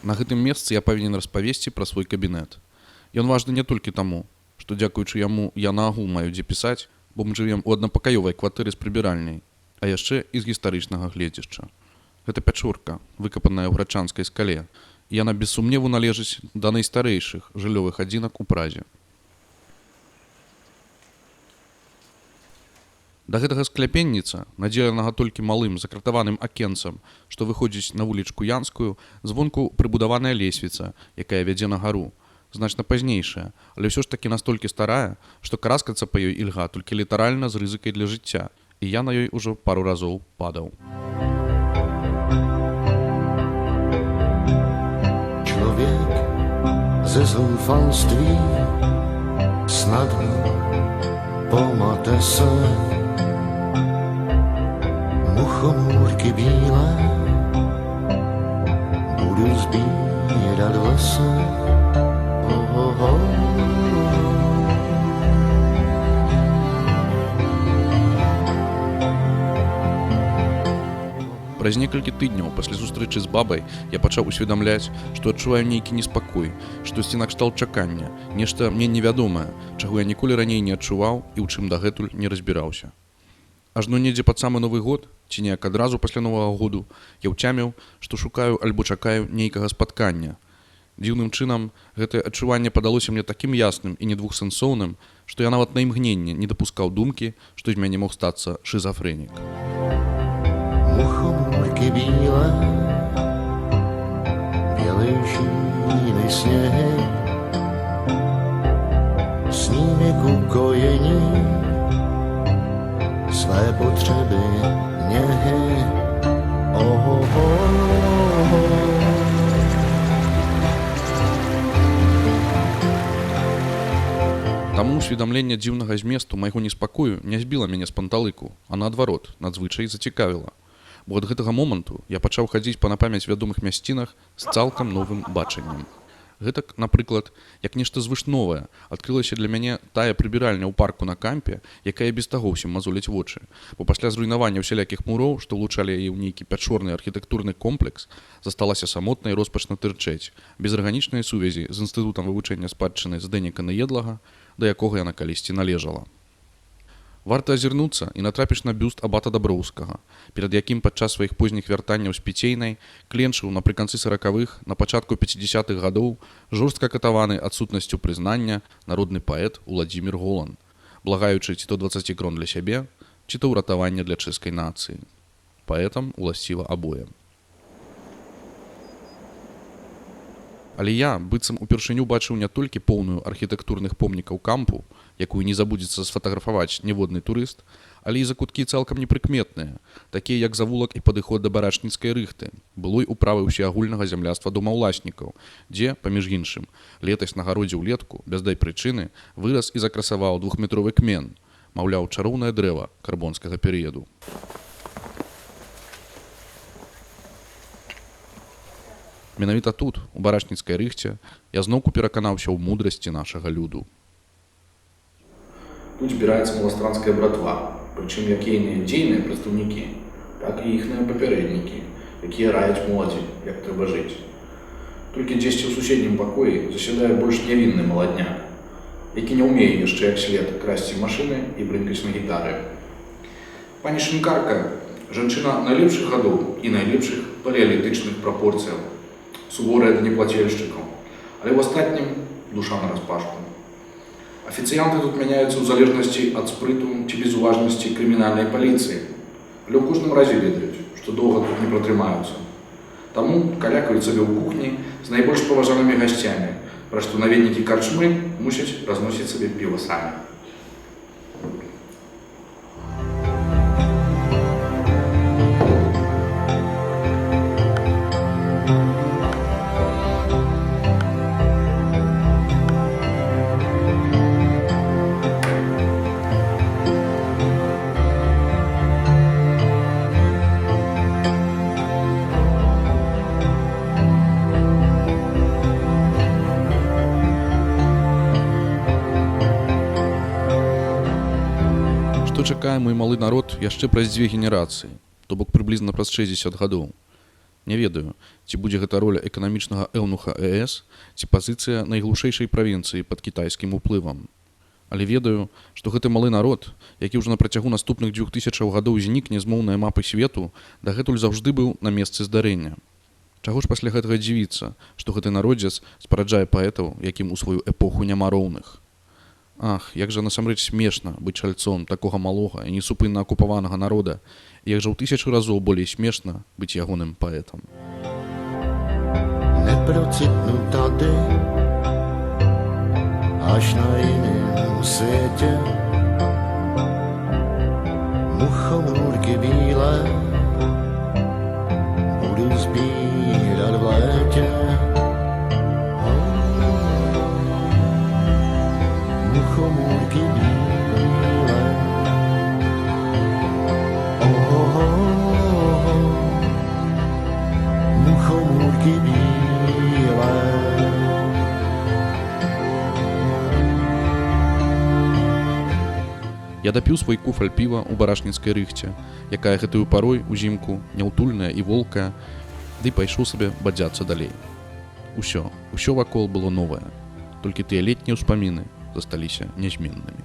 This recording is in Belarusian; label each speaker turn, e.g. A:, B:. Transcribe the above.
A: На гэтым месцы я павінен распавесці пра свой кабінет. Ён важны не толькі таму, што дзякуючы яму я наогул маю дзе пісаць, бо мы жывем у аднапакаёвай кватэры з прыбіральняй, а яшчэ і з гістарычнага гледзяшча. Гэта пячорка, выкапаная ў грачанскай скале, і яна без сумневу належыць да найстарэйшых жыллёвых адзінак у Празе. Да гэтага скляпенніца, надзеленага толькі малым закратаваным акенцам, што выходзіць на вулічку Янскую, звонку прыбудаваная лесвіца, якая вядзе на гару, значна пазнейшая, але ўсё ж такі настолькі старая, што караскацца па ёй ільга толькі літаральна з рызыкай для жыцця, і я на ёй ужо пару разоў падаў.
B: Člověk ze zoufalství snadno pomate se. Muchomůrky bílé budu sbírat v lese.
A: Праз некалькі тыдняў пасля сустрэчы з бабай я пачаў усведамляць, што адчуваю нейкі неспакой, штосьці накшталт чакання, нешта мне невядомае, чаго я ніколі раней не адчуваў і ў чым дагэтуль не разбіраўся. Ажно недзе пад самы Новы год, ці неяк адразу пасля Новага году, я ўцяміў, што шукаю альбо чакаю нейкага спаткання. Дзіўным чынам, гэтае адчуванне падалося мне такім ясным і недвухсэнсоўным, што я нават на імгненне не дапускаў думкі, што з мяне мог стацца шызафрэнік.
B: Muchomůrky bílé, bělejší než sněhy, s nimi k ukojení své potřeby něhy.
A: Таму усведамленне дзіўнага зместу майго неспакою не збіла мяне з панталыку, а наадварот, надзвычай зацікавіла. Бо ад гэтага моманту я пачаў хадзіць па напамяць вядомых мясцінах з цалкам новым бачаннем. Гэтак, напрыклад, як нешта звышновае, адкрылася для мяне тая прыбіральня ў парку на кампе, якая без таго ўсім мазоліць вочы. Бо пасля зруйнавання ўсялякіх муроў, што ўлучалі яе ў нейкі пячорны архітэктурны комплекс, засталася самотна і роспачна тырчэць, без арганічнай сувязі з інстытутам вывучэння спадчыны Здзеніка Неедлага, да якога яна калісьці належала. Варта азірнуцца і натрапіш на бюст абата Даброўскага, перад якім падчас сваіх позніх вяртанняў з Піцейнай кленчыў напрыканцы 40-х, на пачатку 50-х гадоў жорстка катаваны адсутнасцю прызнання народны паэт Уладзімір Голан, благаючы ці то 20 крон для сябе, ці то ўратаванне для чэшскай нацыі. Паэтам уласціва абое. Але я, быццам упершыню бачыў не толькі поўную архітэктурных помнікаў кампу, якую не забудзецца сфатаграфаваць ніводны турыст, але і закуткі цалкам непрыкметныя, такія як завулак і падыход да барачніцкай рыхты, былой управы ўсеагульнага зямляцтва домаўласнікаў, дзе, паміж іншым, летась на гародзе ўлетку, без дай прычыны, вырас і закрасаваў 2-метровы кмен, маўляў, чароўнае дрэва карбонскага перыяду. Менавіта тут, у барачніцкай рыхце, я зноўку пераканаўся ў мудрасці нашага люду.
C: Тут збіраецца маластранская братва, прычым як ейныя дзейныя прадстаўнікі, так і іхныя папярэднікі, якія раяць моладзі, як трэба жыць. Толькі дзесьці ў суседнім пакоі засядае больш нявінны маладняк, які не ўмее яшчэ як след красці машыны і брынкаць на гітары. Пані Шынкарка – жанчына найлепшых гадоў і найлепшых палеалітычных прапорцыяў, суворая да неплацельшчыкаў, але ў астатнім душа нараспашку. Афіцыянты тут мяняюцца ў залежнасці ад спрыту ці безуважнасці крымінальнай паліцыі, але ў кожным разе ведаюць, што доўга тут не пратрымаюцца. Таму калякаюць сабе ў кухні з найбольш паважанымі гасцямі, пра што наведнікі карчмы мусяць разносіць сабе піва самі.
A: Што чакае мой малы народ яшчэ праз 2 генерацыі, то бок прыблізна праз 60 гадоў. Не ведаю, ці будзе гэта роля эканамічнага эўнуха ЭС, ці пазіцыя найглушэйшай правінцыі пад кітайскім уплывам. Але ведаю, што гэты малы народ, які ўжо на працягу наступных 2000 гадоў знікне з моўнай мапы свету, дагэтуль заўжды быў на месцы здарэння. Чаго ж пасля гэтага дзівіцца, што гэты народзец спараджае паэтаў, якім у сваю эпоху няма роўных. Ах, як жа насамрэч смешна быць чальцом такога малога і несупынна акупаванага народа, і як жа ў 1000 разоў болей смешна быць ягоным паэтам.
B: Neprocitnu tady, až na jiném světě. Muchomůrky bílé budu sbírat v létě. Muchomůrky bílé. Muchomůrky bílé.
A: Я дапіў свой куфаль піва ў барашніцкай рыхце, якая гэтую парой узімку няўтульная і волкая, ды пайшоў сабе бадзяцца далей. Усё вакол было новае, толькі тыя летнія ўспаміны засталіся нязменнымі.